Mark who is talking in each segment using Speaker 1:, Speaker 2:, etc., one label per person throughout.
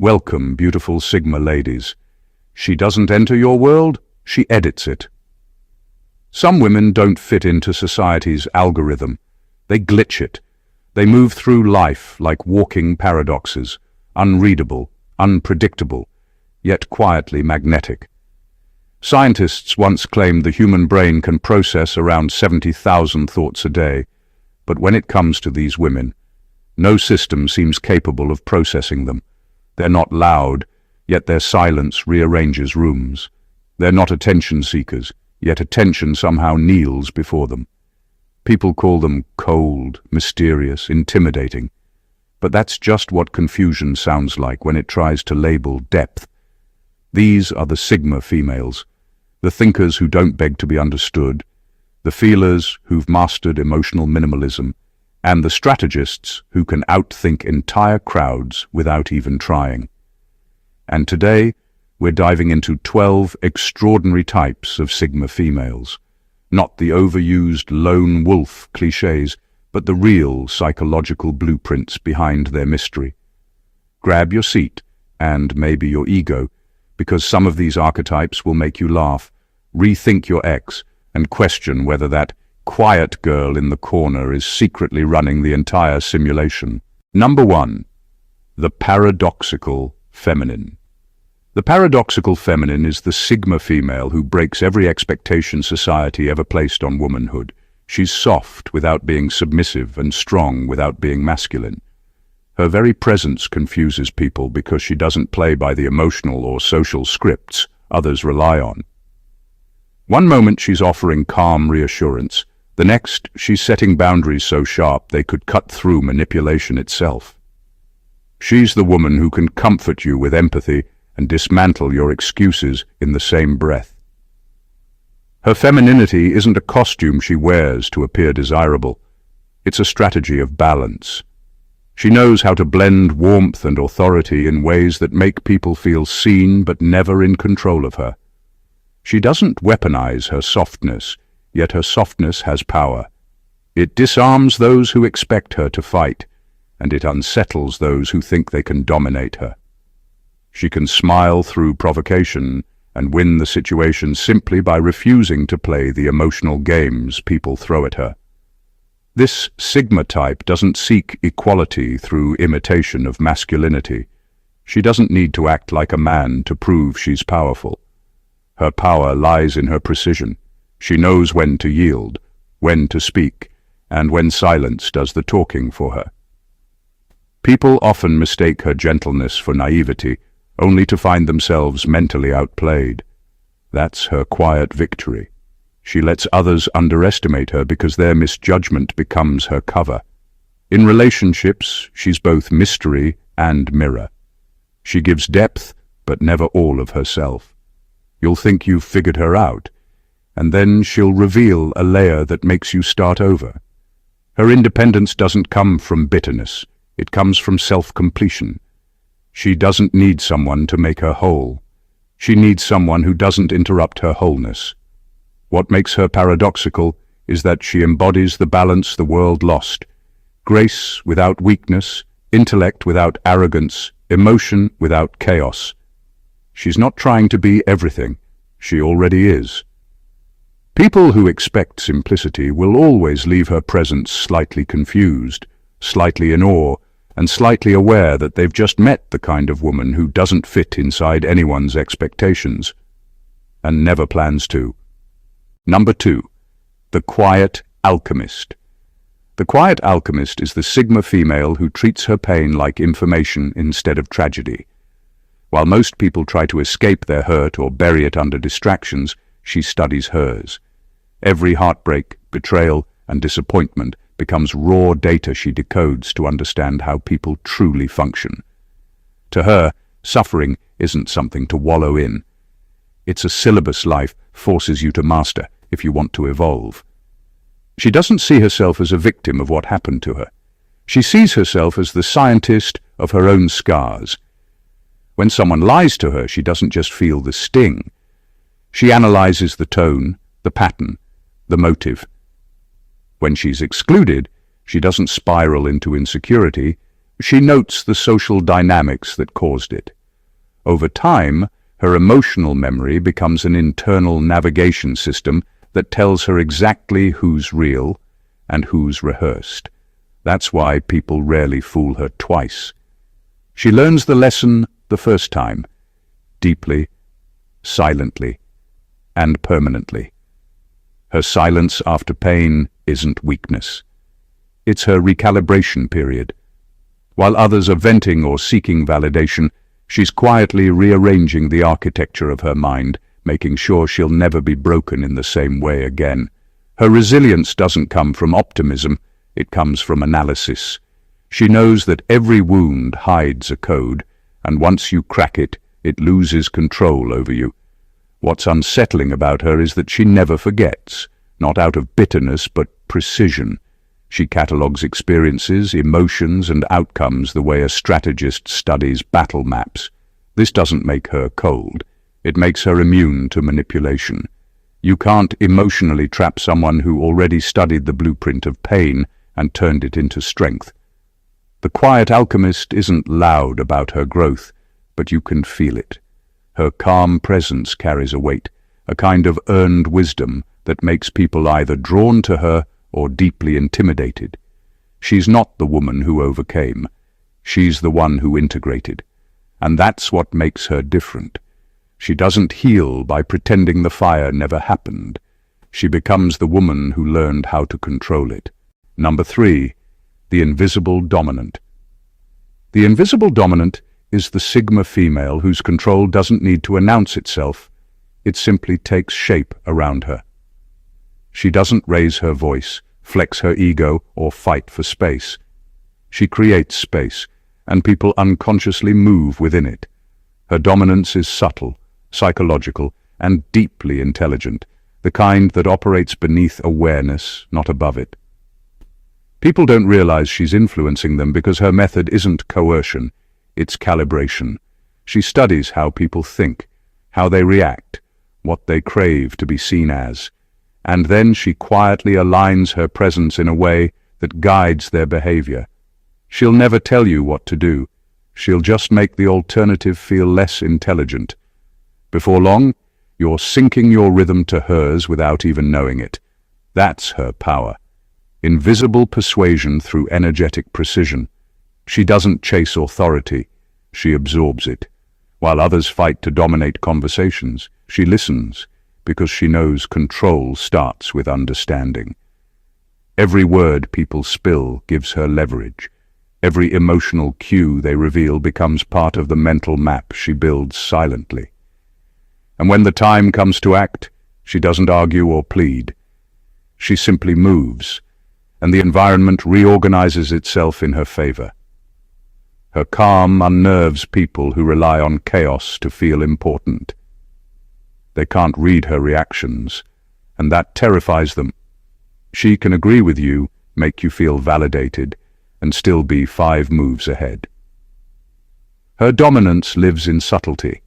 Speaker 1: Welcome, beautiful Sigma ladies. She doesn't enter your world, she edits it. Some women don't fit into society's algorithm. They glitch it. They move through life like walking paradoxes, unreadable, unpredictable, yet quietly magnetic. Scientists once claimed the human brain can process around 70,000 thoughts a day, but when it comes to these women, no system seems capable of processing them. They're not loud, yet their silence rearranges rooms. They're not attention seekers, yet attention somehow kneels before them. People call them cold, mysterious, intimidating. But that's just what confusion sounds like when it tries to label depth. These are the Sigma females, the thinkers who don't beg to be understood, the feelers who've mastered emotional minimalism, and the strategists who can outthink entire crowds without even trying. And today, we're diving into 12 extraordinary types of Sigma females. Not the overused lone wolf cliches, but the real psychological blueprints behind their mystery. Grab your seat, and maybe your ego, because some of these archetypes will make you laugh, rethink your ex, and question whether that quiet girl in the corner is secretly running the entire simulation. Number 1. The paradoxical feminine. The paradoxical feminine is the Sigma female who breaks every expectation society ever placed on womanhood. She's soft without being submissive and strong without being masculine. Her very presence confuses people because she doesn't play by the emotional or social scripts others rely on. One moment she's offering calm reassurance, the next she's setting boundaries so sharp they could cut through manipulation itself. She's the woman who can comfort you with empathy and dismantle your excuses in the same breath. Her femininity isn't a costume she wears to appear desirable. It's a strategy of balance. She knows how to blend warmth and authority in ways that make people feel seen but never in control of her. She doesn't weaponize her softness, yet her softness has power. It disarms those who expect her to fight, and it unsettles those who think they can dominate her. She can smile through provocation and win the situation simply by refusing to play the emotional games people throw at her. This Sigma type doesn't seek equality through imitation of masculinity. She doesn't need to act like a man to prove she's powerful. Her power lies in her precision. She knows when to yield, when to speak, and when silence does the talking for her. People often mistake her gentleness for naivety, only to find themselves mentally outplayed. That's her quiet victory. She lets others underestimate her because their misjudgment becomes her cover. In relationships, she's both mystery and mirror. She gives depth, but never all of herself. You'll think you've figured her out, and then she'll reveal a layer that makes you start over. Her independence doesn't come from bitterness. It comes from self-completion. She doesn't need someone to make her whole. She needs someone who doesn't interrupt her wholeness. What makes her paradoxical is that she embodies the balance the world lost. Grace without weakness, intellect without arrogance, emotion without chaos. She's not trying to be everything. She already is. People who expect simplicity will always leave her presence slightly confused, slightly in awe, and slightly aware that they've just met the kind of woman who doesn't fit inside anyone's expectations, and never plans to. Number 2. The quiet alchemist. The quiet alchemist is the Sigma female who treats her pain like information instead of tragedy. While most people try to escape their hurt or bury it under distractions, she studies hers. Every heartbreak, betrayal, and disappointment becomes raw data she decodes to understand how people truly function. To her, suffering isn't something to wallow in. It's a syllabus life forces you to master if you want to evolve. She doesn't see herself as a victim of what happened to her. She sees herself as the scientist of her own scars. When someone lies to her, she doesn't just feel the sting. She analyzes the tone, the pattern, the motive. When she's excluded, she doesn't spiral into insecurity, She notes the social dynamics that caused it. Over time, her emotional memory becomes an internal navigation system that tells her exactly who's real and who's rehearsed. That's why people rarely fool her twice. She learns the lesson the first time, deeply, silently, and permanently. Her silence after pain isn't weakness. It's her recalibration period. While others are venting or seeking validation, she's quietly rearranging the architecture of her mind, making sure she'll never be broken in the same way again. Her resilience doesn't come from optimism, it comes from analysis. She knows that every wound hides a code, and once you crack it, it loses control over you. What's unsettling about her is that she never forgets, not out of bitterness but precision. She catalogues experiences, emotions, and outcomes the way a strategist studies battle maps. This doesn't make her cold. It makes her immune to manipulation. You can't emotionally trap someone who already studied the blueprint of pain and turned it into strength. The quiet alchemist isn't loud about her growth, but you can feel it. Her calm presence carries a weight, a kind of earned wisdom that makes people either drawn to her or deeply intimidated. She's not the woman who overcame. She's the one who integrated. And that's what makes her different. She doesn't heal by pretending the fire never happened. She becomes the woman who learned how to control it. Number 3, the invisible dominant. The invisible dominant is the Sigma female whose control doesn't need to announce itself. It simply takes shape around her. She doesn't raise her voice, flex her ego, or fight for space. She creates space, and people unconsciously move within it. Her dominance is subtle, psychological, and deeply intelligent, the kind that operates beneath awareness, not above it. People don't realize she's influencing them because her method isn't coercion, it's calibration. She studies how people think, how they react, what they crave to be seen as, and then she quietly aligns her presence in a way that guides their behavior. She'll never tell you what to do. She'll just make the alternative feel less intelligent. Before long, you're syncing your rhythm to hers without even knowing it. That's her power. Invisible persuasion through energetic precision. She doesn't chase authority, she absorbs it. While others fight to dominate conversations, she listens, because she knows control starts with understanding. Every word people spill gives her leverage. Every emotional cue they reveal becomes part of the mental map she builds silently. And when the time comes to act, she doesn't argue or plead. She simply moves, and the environment reorganizes itself in her favor. Her calm unnerves people who rely on chaos to feel important. They can't read her reactions, and that terrifies them. She can agree with you, make you feel validated, and still be 5 moves ahead. Her dominance lives in subtlety,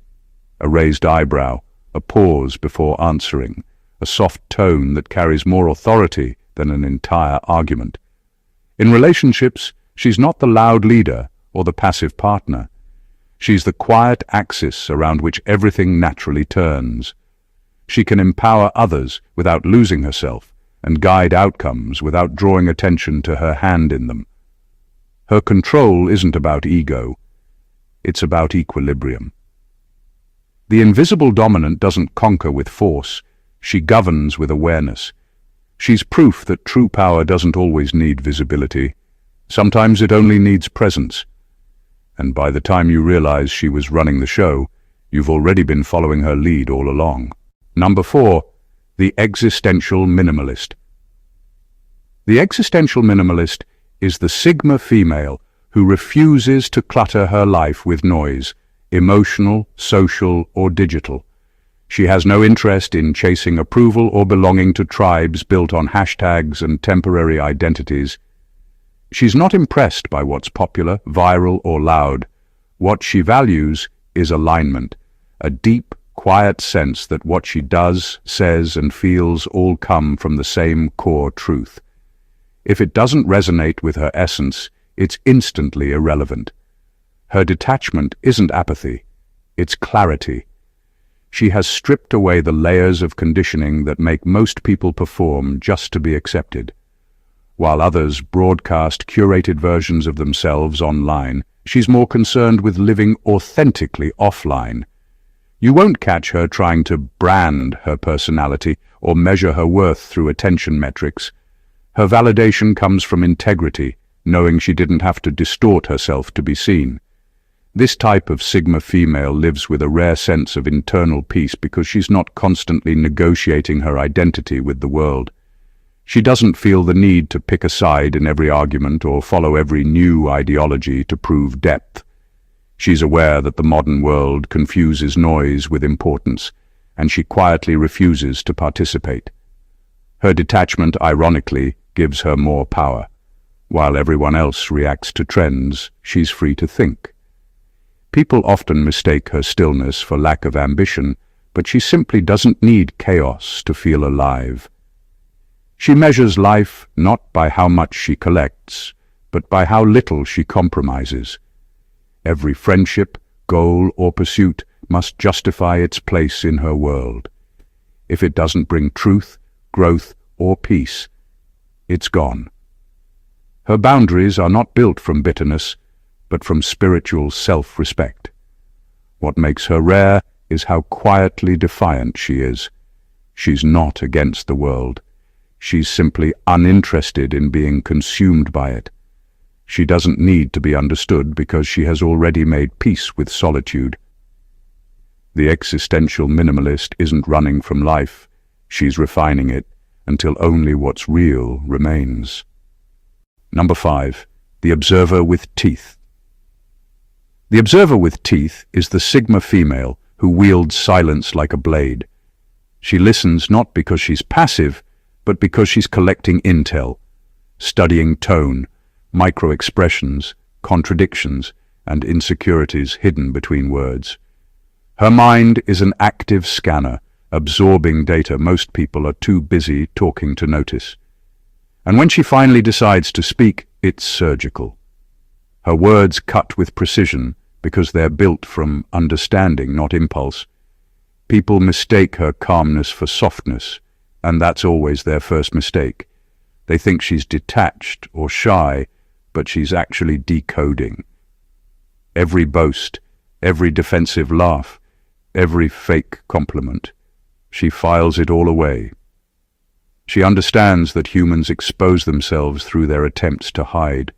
Speaker 1: a raised eyebrow, a pause before answering, a soft tone that carries more authority than an entire argument. In relationships, she's not the loud leader or the passive partner. She's the quiet axis around which everything naturally turns. She can empower others without losing herself and guide outcomes without drawing attention to her hand in them. Her control isn't about ego, it's about equilibrium. The invisible dominant doesn't conquer with force, she governs with awareness. She's proof that true power doesn't always need visibility. Sometimes it only needs presence. And by the time you realize she was running the show, you've already been following her lead all along. Number 4, the existential minimalist. The existential minimalist is the Sigma female who refuses to clutter her life with noise, emotional, social, or digital. She has no interest in chasing approval or belonging to tribes built on hashtags and temporary identities. She's not impressed by what's popular, viral, or loud. What she values is alignment, a deep, quiet sense that what she does, says, and feels all come from the same core truth. If it doesn't resonate with her essence, it's instantly irrelevant. Her detachment isn't apathy, it's clarity. She has stripped away the layers of conditioning that make most people perform just to be accepted. While others broadcast curated versions of themselves online, she's more concerned with living authentically offline. You won't catch her trying to brand her personality or measure her worth through attention metrics. Her validation comes from integrity, knowing she didn't have to distort herself to be seen. This type of Sigma female lives with a rare sense of internal peace because she's not constantly negotiating her identity with the world. She doesn't feel the need to pick a side in every argument or follow every new ideology to prove depth. She's aware that the modern world confuses noise with importance, and she quietly refuses to participate. Her detachment, ironically, gives her more power. While everyone else reacts to trends, she's free to think. People often mistake her stillness for lack of ambition, but she simply doesn't need chaos to feel alive. She measures life not by how much she collects, but by how little she compromises. Every friendship, goal, or pursuit must justify its place in her world. If it doesn't bring truth, growth, or peace, it's gone. Her boundaries are not built from bitterness, but from spiritual self-respect. What makes her rare is how quietly defiant she is. She's not against the world. She's simply uninterested in being consumed by it. She doesn't need to be understood because she has already made peace with solitude. The existential minimalist isn't running from life. She's refining it until only what's real remains. Number 5. The observer with teeth. The observer with teeth is the Sigma female who wields silence like a blade. She listens not because she's passive, but because she's collecting intel, studying tone, micro-expressions, contradictions, and insecurities hidden between words. Her mind is an active scanner, absorbing data most people are too busy talking to notice. And when she finally decides to speak, it's surgical. Her words cut with precision because they're built from understanding, not impulse. People mistake her calmness for softness, and that's always their first mistake. They think she's detached or shy, but she's actually decoding. Every boast, every defensive laugh, every fake compliment, she files it all away. She understands that humans expose themselves through their attempts to hide.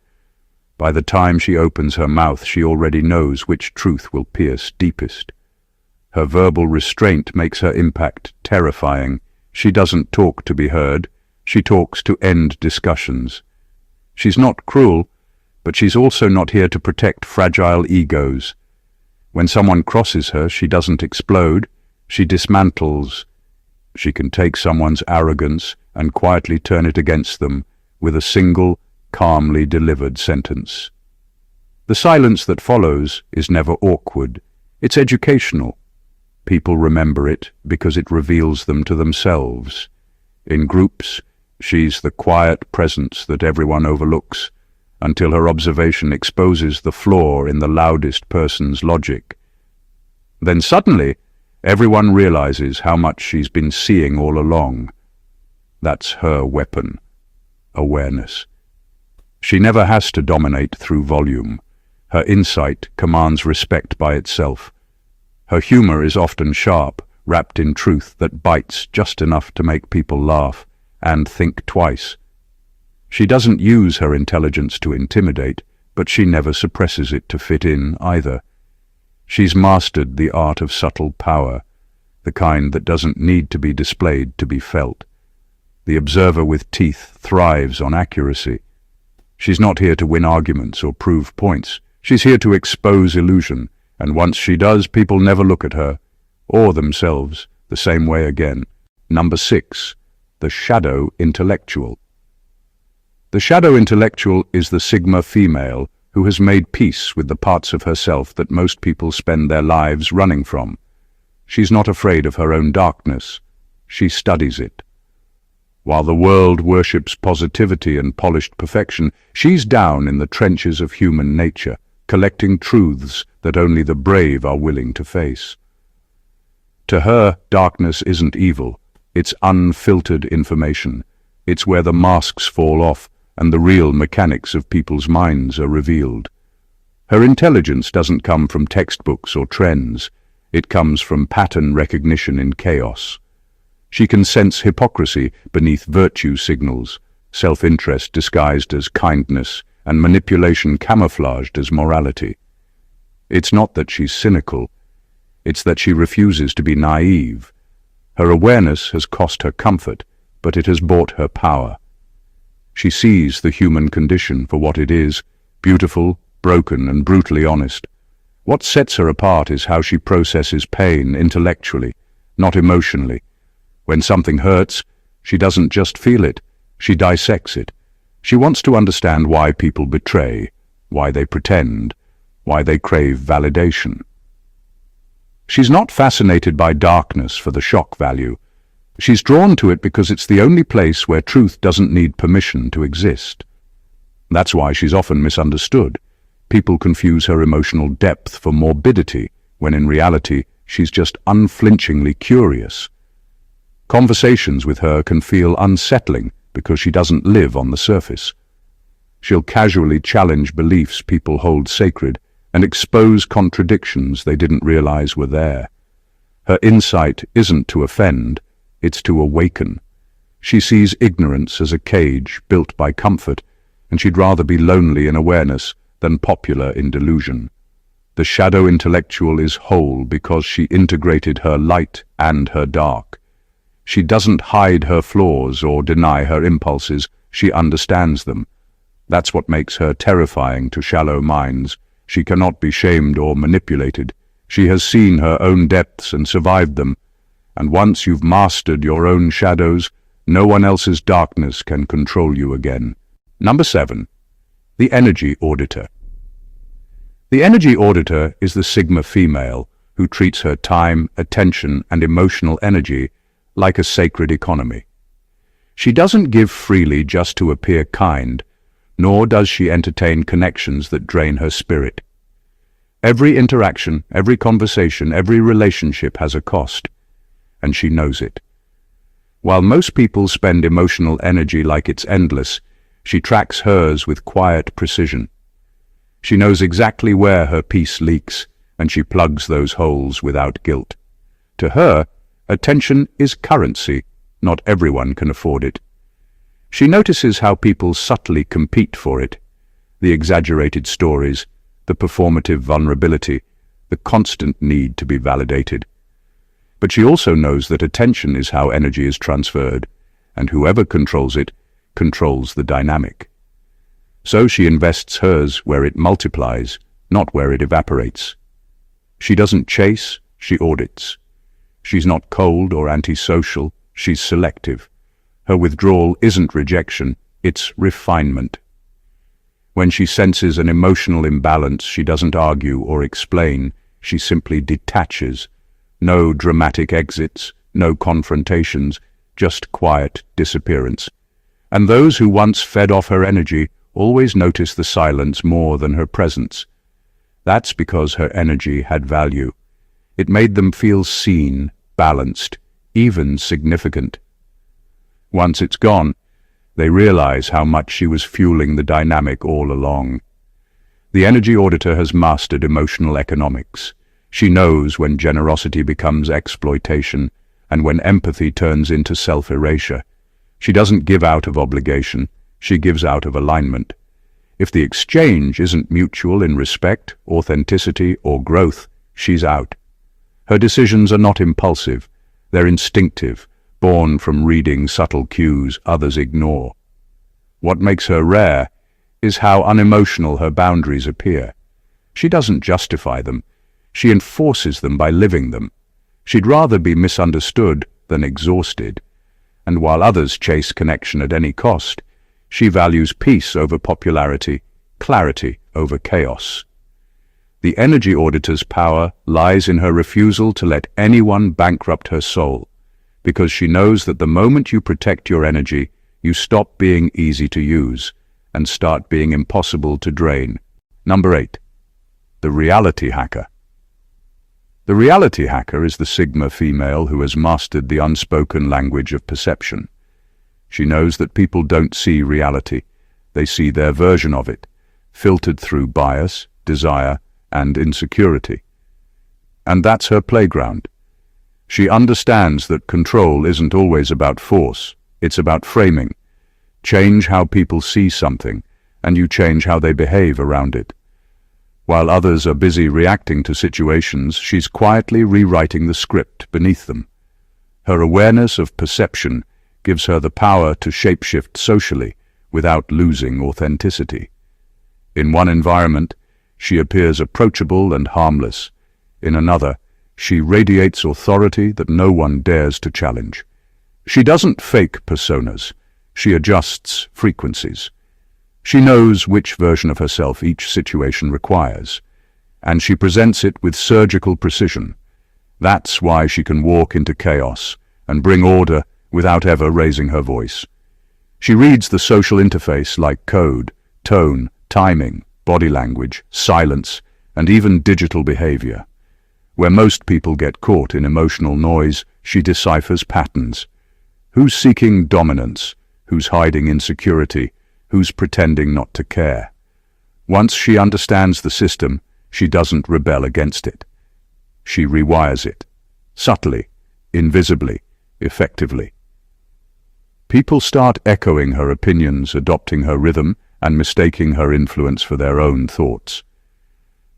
Speaker 1: By the time she opens her mouth, she already knows which truth will pierce deepest. Her verbal restraint makes her impact terrifying. She doesn't talk to be heard, she talks to end discussions. She's not cruel, but she's also not here to protect fragile egos. When someone crosses her, she doesn't explode, she dismantles. She can take someone's arrogance and quietly turn it against them with a single, calmly delivered sentence. The silence that follows is never awkward, it's educational. People remember it because it reveals them to themselves. In groups, she's the quiet presence that everyone overlooks, until her observation exposes the flaw in the loudest person's logic. Then suddenly, everyone realizes how much she's been seeing all along. That's her weapon, awareness. She never has to dominate through volume. Her insight commands respect by itself. Her humor is often sharp, wrapped in truth that bites just enough to make people laugh and think twice. She doesn't use her intelligence to intimidate, but she never suppresses it to fit in either. She's mastered the art of subtle power, the kind that doesn't need to be displayed to be felt. The observer with teeth thrives on accuracy. She's not here to win arguments or prove points. She's here to expose illusion, and once she does, people never look at her, or themselves, the same way again. Number 6. The shadow intellectual. The shadow intellectual is the Sigma female who has made peace with the parts of herself that most people spend their lives running from. She's not afraid of her own darkness. She studies it. While the world worships positivity and polished perfection, she's down in the trenches of human nature, collecting truths that only the brave are willing to face. To her, darkness isn't evil. It's unfiltered information. It's where the masks fall off and the real mechanics of people's minds are revealed. Her intelligence doesn't come from textbooks or trends. It comes from pattern recognition in chaos. She can sense hypocrisy beneath virtue signals, self-interest disguised as kindness, and manipulation camouflaged as morality. It's not that she's cynical. It's that she refuses to be naive. Her awareness has cost her comfort, but it has bought her power. She sees the human condition for what it is, beautiful, broken, and brutally honest. What sets her apart is how she processes pain intellectually, not emotionally. When something hurts, she doesn't just feel it, she dissects it. She wants to understand why people betray, why they pretend, why they crave validation. She's not fascinated by darkness for the shock value. She's drawn to it because it's the only place where truth doesn't need permission to exist. That's why she's often misunderstood. People confuse her emotional depth for morbidity, when in reality she's just unflinchingly curious. Conversations with her can feel unsettling because she doesn't live on the surface. She'll casually challenge beliefs people hold sacred and expose contradictions they didn't realize were there. Her insight isn't to offend, it's to awaken. She sees ignorance as a cage built by comfort, and she'd rather be lonely in awareness than popular in delusion. The shadow intellectual is whole because she integrated her light and her dark. She doesn't hide her flaws or deny her impulses, she understands them. That's what makes her terrifying to shallow minds. She cannot be shamed or manipulated. She has seen her own depths and survived them. And once you've mastered your own shadows, no one else's darkness can control you again. Number 7. The energy auditor. The energy auditor is the Sigma female who treats her time, attention, and emotional energy like a sacred economy. She doesn't give freely just to appear kind, nor does she entertain connections that drain her spirit. Every interaction, every conversation, every relationship has a cost, and she knows it. While most people spend emotional energy like it's endless, she tracks hers with quiet precision. She knows exactly where her peace leaks, and she plugs those holes without guilt. To her, attention is currency. Not everyone can afford it. She notices how people subtly compete for it. The exaggerated stories, the performative vulnerability, the constant need to be validated. But she also knows that attention is how energy is transferred, and whoever controls it controls the dynamic. So she invests hers where it multiplies, not where it evaporates. She doesn't chase, she audits. She's not cold or antisocial, she's selective. Her withdrawal isn't rejection, it's refinement. When she senses an emotional imbalance, she doesn't argue or explain, she simply detaches. No dramatic exits, no confrontations, just quiet disappearance. And those who once fed off her energy always notice the silence more than her presence. That's because her energy had value. It made them feel seen, balanced, even significant. Once it's gone, they realize how much she was fueling the dynamic all along. The energy auditor has mastered emotional economics. She knows when generosity becomes exploitation and when empathy turns into self-erasure. She doesn't give out of obligation, she gives out of alignment. If the exchange isn't mutual in respect, authenticity, or growth, she's out. Her decisions are not impulsive, they're instinctive, born from reading subtle cues others ignore. What makes her rare is how unemotional her boundaries appear. She doesn't justify them, she enforces them by living them. She'd rather be misunderstood than exhausted. And while others chase connection at any cost, she values peace over popularity, clarity over chaos. The energy auditor's power lies in her refusal to let anyone bankrupt her soul. because she knows that the moment you protect your energy, you stop being easy to use and start being impossible to drain. Number 8. The reality hacker. The reality hacker is the Sigma female who has mastered the unspoken language of perception. She knows that people don't see reality, they see their version of it, filtered through bias, desire, and insecurity. And that's her playground. She understands that control isn't always about force, it's about framing. Change how people see something, and you change how they behave around it. While others are busy reacting to situations, she's quietly rewriting the script beneath them. Her awareness of perception gives her the power to shapeshift socially without losing authenticity. In one environment, she appears approachable and harmless. In another, she radiates authority that no one dares to challenge. She doesn't fake personas, she adjusts frequencies. She knows which version of herself each situation requires, and she presents it with surgical precision. That's why she can walk into chaos and bring order without ever raising her voice. She reads the social interface like code, tone, timing, body language, silence, and even digital behavior. Where most people get caught in emotional noise, she deciphers patterns. Who's seeking dominance? Who's hiding insecurity? Who's pretending not to care? Once she understands the system, she doesn't rebel against it. She rewires it, subtly, invisibly, effectively. People start echoing her opinions, adopting her rhythm, and mistaking her influence for their own thoughts.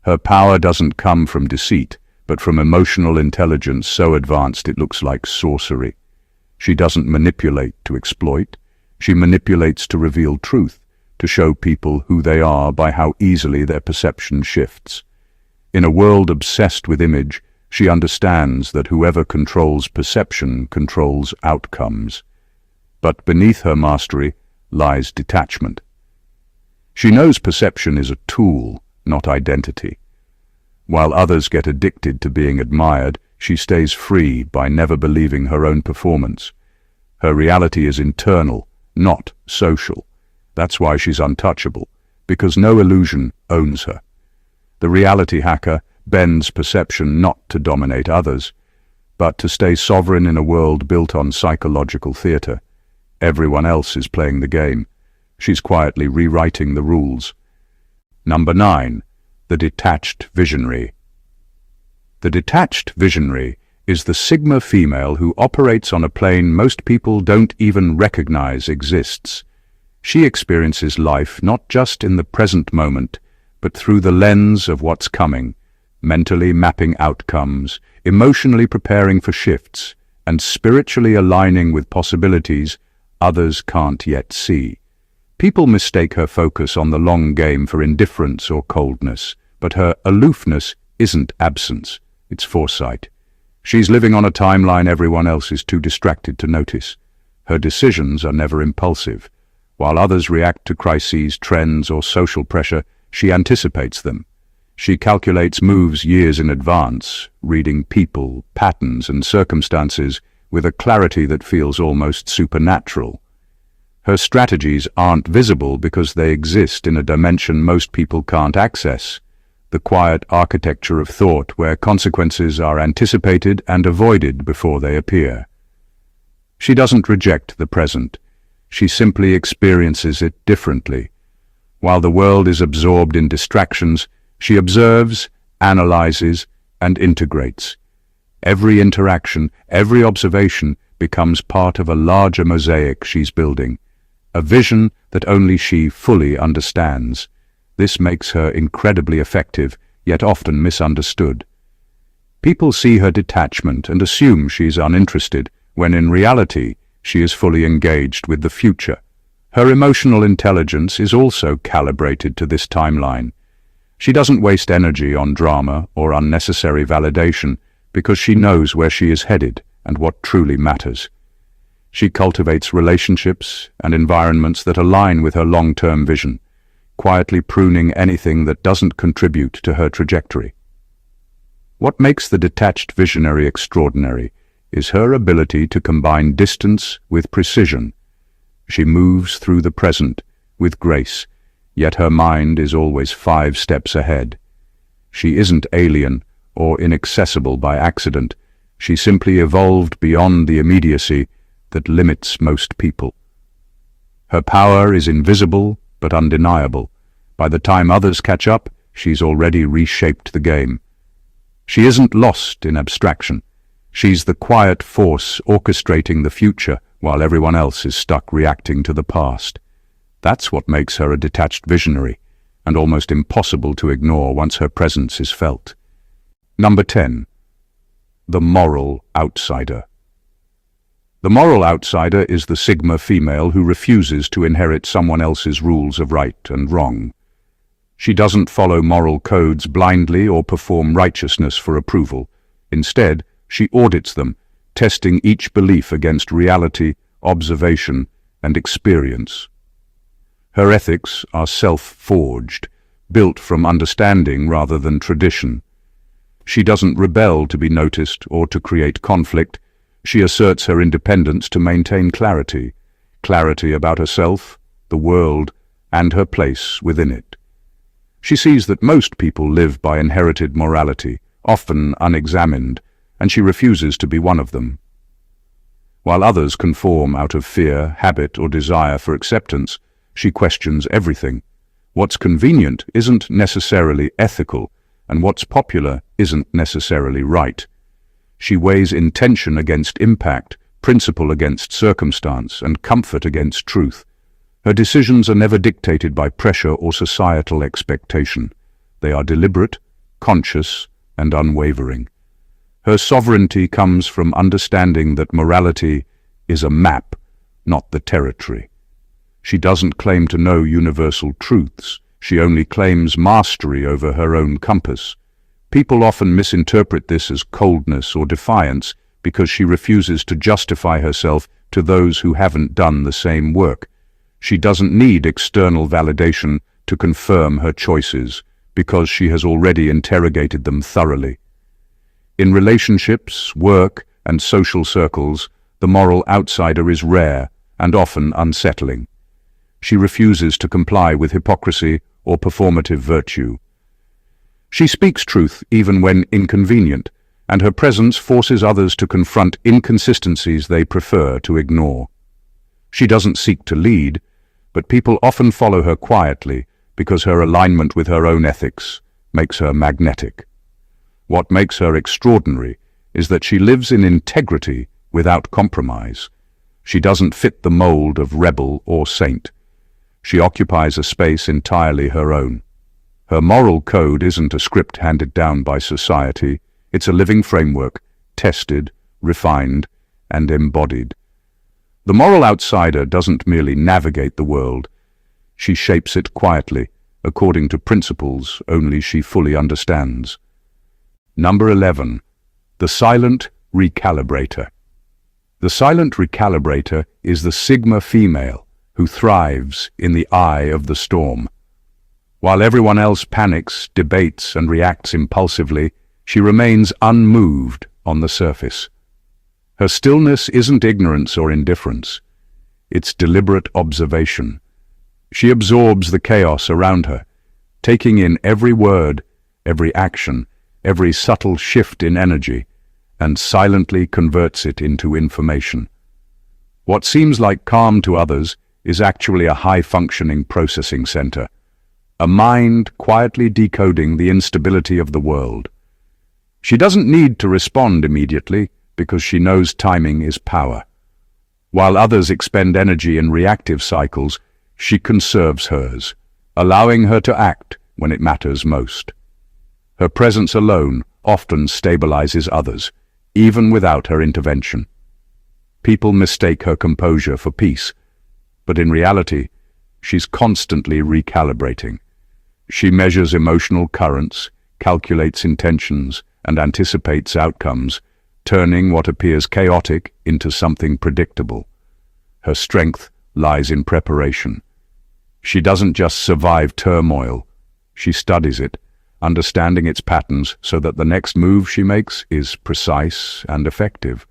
Speaker 1: Her power doesn't come from deceit, but from emotional intelligence so advanced it looks like sorcery. She doesn't manipulate to exploit. She manipulates to reveal truth, to show people who they are by how easily their perception shifts. In a world obsessed with image, she understands that whoever controls perception controls outcomes. But beneath her mastery lies detachment. She knows perception is a tool, not identity. While others get addicted to being admired, she stays free by never believing her own performance. Her reality is internal, not social. That's why she's untouchable, because no illusion owns her. The reality hacker bends perception not to dominate others, but to stay sovereign in a world built on psychological theater. Everyone else is playing the game. She's quietly rewriting the rules. Number 9. The detached visionary. The detached visionary is the Sigma female who operates on a plane most people don't even recognize exists. She experiences life not just in the present moment, but through the lens of what's coming, mentally mapping outcomes, emotionally preparing for shifts, and spiritually aligning with possibilities others can't yet see. People mistake her focus on the long game for indifference or coldness, but her aloofness isn't absence, it's foresight. She's living on a timeline everyone else is too distracted to notice. Her decisions are never impulsive. While others react to crises, trends, or social pressure, she anticipates them. She calculates moves years in advance, reading people, patterns, and circumstances with a clarity that feels almost supernatural. Her strategies aren't visible because they exist in a dimension most people can't access, the quiet architecture of thought where consequences are anticipated and avoided before they appear. She doesn't reject the present. She simply experiences it differently. While the world is absorbed in distractions, she observes, analyzes, and integrates. Every interaction, every observation becomes part of a larger mosaic she's building, a vision that only she fully understands. This makes her incredibly effective, yet often misunderstood. People see her detachment and assume she's uninterested, when in reality she is fully engaged with the future. Her emotional intelligence is also calibrated to this timeline. She doesn't waste energy on drama or unnecessary validation because she knows where she is headed and what truly matters. She cultivates relationships and environments that align with her long-term vision, quietly pruning anything that doesn't contribute to her trajectory. What makes the detached visionary extraordinary is her ability to combine distance with precision. She moves through the present with grace, yet her mind is always 5 steps ahead. She isn't alien or inaccessible by accident. She simply evolved beyond the immediacy that limits most people. Her power is invisible but undeniable. By the time others catch up, she's already reshaped the game. She isn't lost in abstraction. She's the quiet force orchestrating the future while everyone else is stuck reacting to the past. That's what makes her a detached visionary, and almost impossible to ignore once her presence is felt. Number 10. The moral outsider. The moral outsider is the Sigma female who refuses to inherit someone else's rules of right and wrong. She doesn't follow moral codes blindly or perform righteousness for approval. Instead, she audits them, testing each belief against reality, observation, and experience. Her ethics are self-forged, built from understanding rather than tradition. She doesn't rebel to be noticed or to create conflict. She asserts her independence to maintain clarity about herself, the world, and her place within it. She sees that most people live by inherited morality, often unexamined, and she refuses to be one of them. While others conform out of fear, habit, or desire for acceptance, she questions everything. What's convenient isn't necessarily ethical, and what's popular isn't necessarily right. She weighs intention against impact, principle against circumstance, and comfort against truth. Her decisions are never dictated by pressure or societal expectation. They are deliberate, conscious, and unwavering. Her sovereignty comes from understanding that morality is a map, not the territory. She doesn't claim to know universal truths. She only claims mastery over her own compass. People often misinterpret this as coldness or defiance because she refuses to justify herself to those who haven't done the same work. She doesn't need external validation to confirm her choices because she has already interrogated them thoroughly. In relationships, work, and social circles, the moral outsider is rare and often unsettling. She refuses to comply with hypocrisy or performative virtue. She speaks truth even when inconvenient, and her presence forces others to confront inconsistencies they prefer to ignore. She doesn't seek to lead, but people often follow her quietly because her alignment with her own ethics makes her magnetic. What makes her extraordinary is that she lives in integrity without compromise. She doesn't fit the mold of rebel or saint. She occupies a space entirely her own. Her moral code isn't a script handed down by society. It's a living framework, tested, refined, and embodied. The moral outsider doesn't merely navigate the world. She shapes it quietly, according to principles only she fully understands. Number 11. The Silent Recalibrator. The Silent Recalibrator is the Sigma female who thrives in the eye of the storm. While everyone else panics, debates, and reacts impulsively, she remains unmoved on the surface. Her stillness isn't ignorance or indifference. It's deliberate observation. She absorbs the chaos around her, taking in every word, every action, every subtle shift in energy, and silently converts it into information. What seems like calm to others is actually a high-functioning processing center, a mind quietly decoding the instability of the world. She doesn't need to respond immediately because she knows timing is power. While others expend energy in reactive cycles, she conserves hers, allowing her to act when it matters most. Her presence alone often stabilizes others, even without her intervention. People mistake her composure for peace, but in reality, she's constantly recalibrating. She measures emotional currents, calculates intentions, and anticipates outcomes, turning what appears chaotic into something predictable. Her strength lies in preparation. She doesn't just survive turmoil, she studies it, understanding its patterns so that the next move she makes is precise and effective.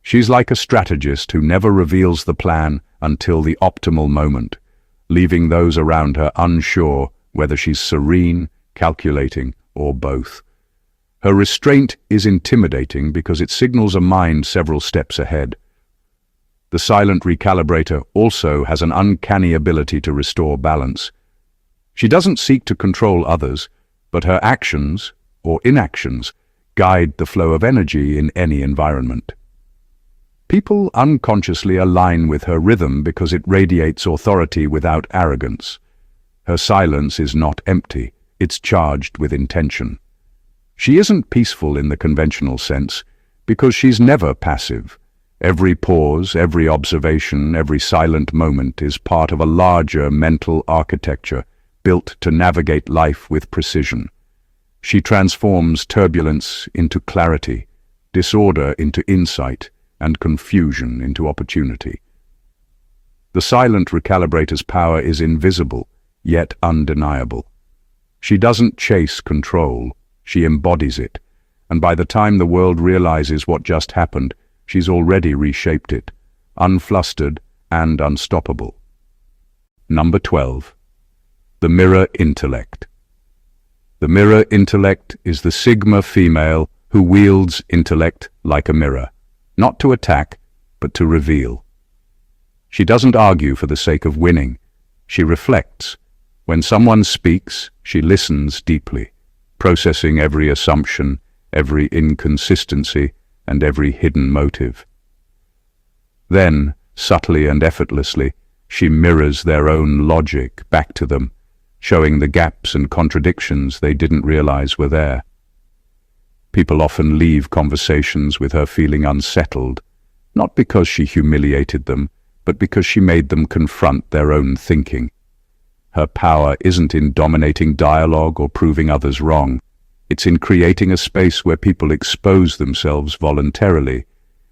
Speaker 1: She's like a strategist who never reveals the plan until the optimal moment, leaving those around her unsure whether she's serene, calculating, or both. Her restraint is intimidating because it signals a mind several steps ahead. The Silent Recalibrator also has an uncanny ability to restore balance. She doesn't seek to control others, but her actions, or inactions, guide the flow of energy in any environment. People unconsciously align with her rhythm because it radiates authority without arrogance. Her silence is not empty, it's charged with intention. She isn't peaceful in the conventional sense, because she's never passive. Every pause, every observation, every silent moment is part of a larger mental architecture built to navigate life with precision. She transforms turbulence into clarity, disorder into insight, and confusion into opportunity. The Silent Recalibrator's power is invisible, yet undeniable. She doesn't chase control, she embodies it, and by the time the world realizes what just happened, she's already reshaped it, unflustered and unstoppable. Number 12. The Mirror-Intellect. The Mirror-Intellect is the Sigma female who wields intellect like a mirror, not to attack, but to reveal. She doesn't argue for the sake of winning. She reflects. When someone speaks, she listens deeply, processing every assumption, every inconsistency, and every hidden motive. Then, subtly and effortlessly, she mirrors their own logic back to them, showing the gaps and contradictions they didn't realize were there. People often leave conversations with her feeling unsettled, not because she humiliated them, but because she made them confront their own thinking. Her power isn't in dominating dialogue or proving others wrong. It's in creating a space where people expose themselves voluntarily,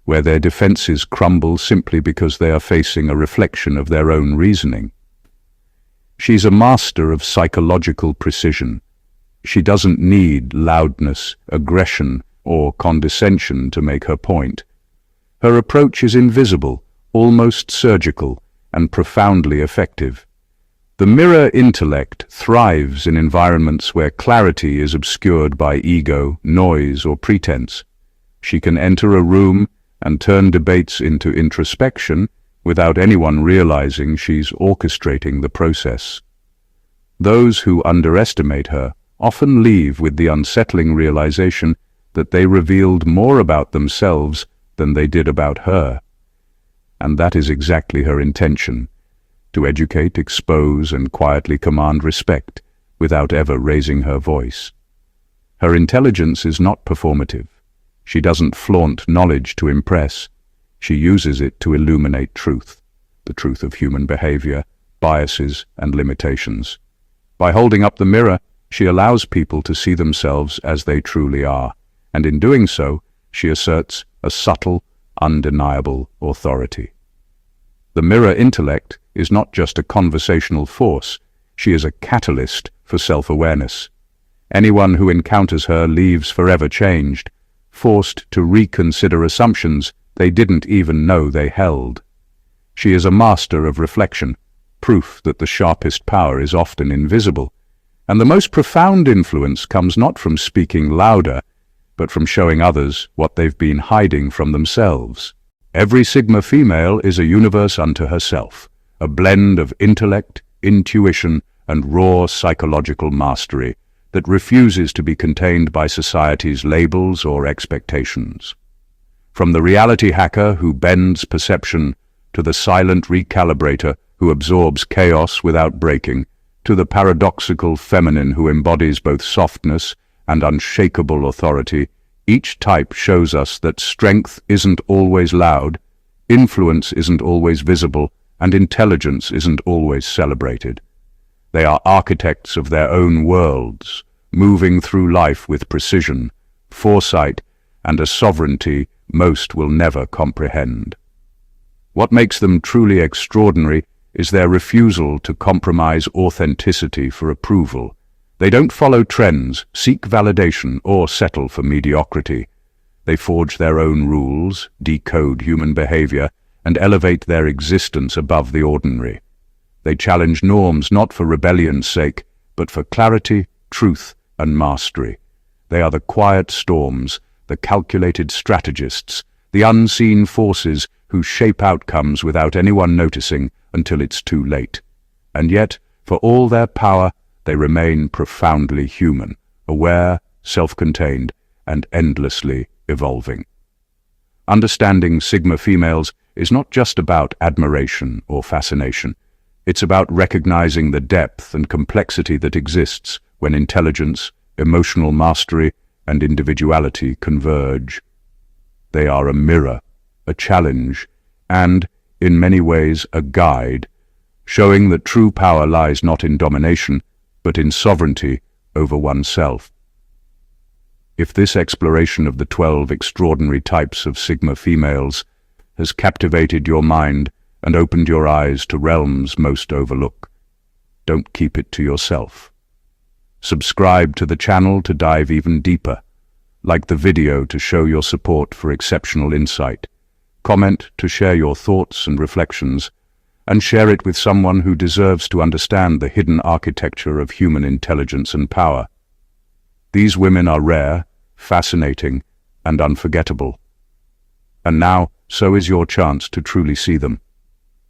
Speaker 1: where their defenses crumble simply because they are facing a reflection of their own reasoning. She's a master of psychological precision. She doesn't need loudness, aggression, or condescension to make her point. Her approach is invisible, almost surgical, and profoundly effective. The Mirror-Intellect thrives in environments where clarity is obscured by ego, noise, or pretense. She can enter a room and turn debates into introspection without anyone realizing she's orchestrating the process. Those who underestimate her often leave with the unsettling realization that they revealed more about themselves than they did about her. And that is exactly her intention: to educate, expose, and quietly command respect without ever raising her voice. Her intelligence is not performative. She doesn't flaunt knowledge to impress. She uses it to illuminate truth, the truth of human behavior, biases, and limitations. By holding up the mirror, she allows people to see themselves as they truly are, and in doing so, she asserts a subtle, undeniable authority. The Mirror-Intellect is not just a conversational force, she is a catalyst for self-awareness. Anyone who encounters her leaves forever changed, forced to reconsider assumptions they didn't even know they held. She is a master of reflection, proof that the sharpest power is often invisible, and the most profound influence comes not from speaking louder, but from showing others what they've been hiding from themselves. Every Sigma female is a universe unto herself, a blend of intellect, intuition, and raw psychological mastery that refuses to be contained by society's labels or expectations. From the reality hacker who bends perception, to the silent recalibrator who absorbs chaos without breaking, to the paradoxical feminine who embodies both softness and unshakable authority, each type shows us that strength isn't always loud, influence isn't always visible, and intelligence isn't always celebrated. They are architects of their own worlds, moving through life with precision, foresight, and a sovereignty most will never comprehend. What makes them truly extraordinary is their refusal to compromise authenticity for approval. They don't follow trends, seek validation, or settle for mediocrity. They forge their own rules, decode human behavior, and elevate their existence above the ordinary. They challenge norms not for rebellion's sake, but for clarity, truth, and mastery. They are the quiet storms, the calculated strategists, the unseen forces who shape outcomes without anyone noticing until it's too late. And yet, for all their power, they remain profoundly human, aware, self-contained, and endlessly evolving. Understanding Sigma females is not just about admiration or fascination. It's about recognizing the depth and complexity that exists when intelligence, emotional mastery, and individuality converge. They are a mirror, a challenge, and, in many ways, a guide, showing that true power lies not in domination, but in sovereignty over oneself. If this exploration of the 12 extraordinary types of Sigma females has captivated your mind and opened your eyes to realms most overlooked, don't keep it to yourself. Subscribe to the channel to dive even deeper. Like the video to show your support for exceptional insight. Comment to share your thoughts and reflections, and share it with someone who deserves to understand the hidden architecture of human intelligence and power. These women are rare, fascinating, and unforgettable. And now, so is your chance to truly see them.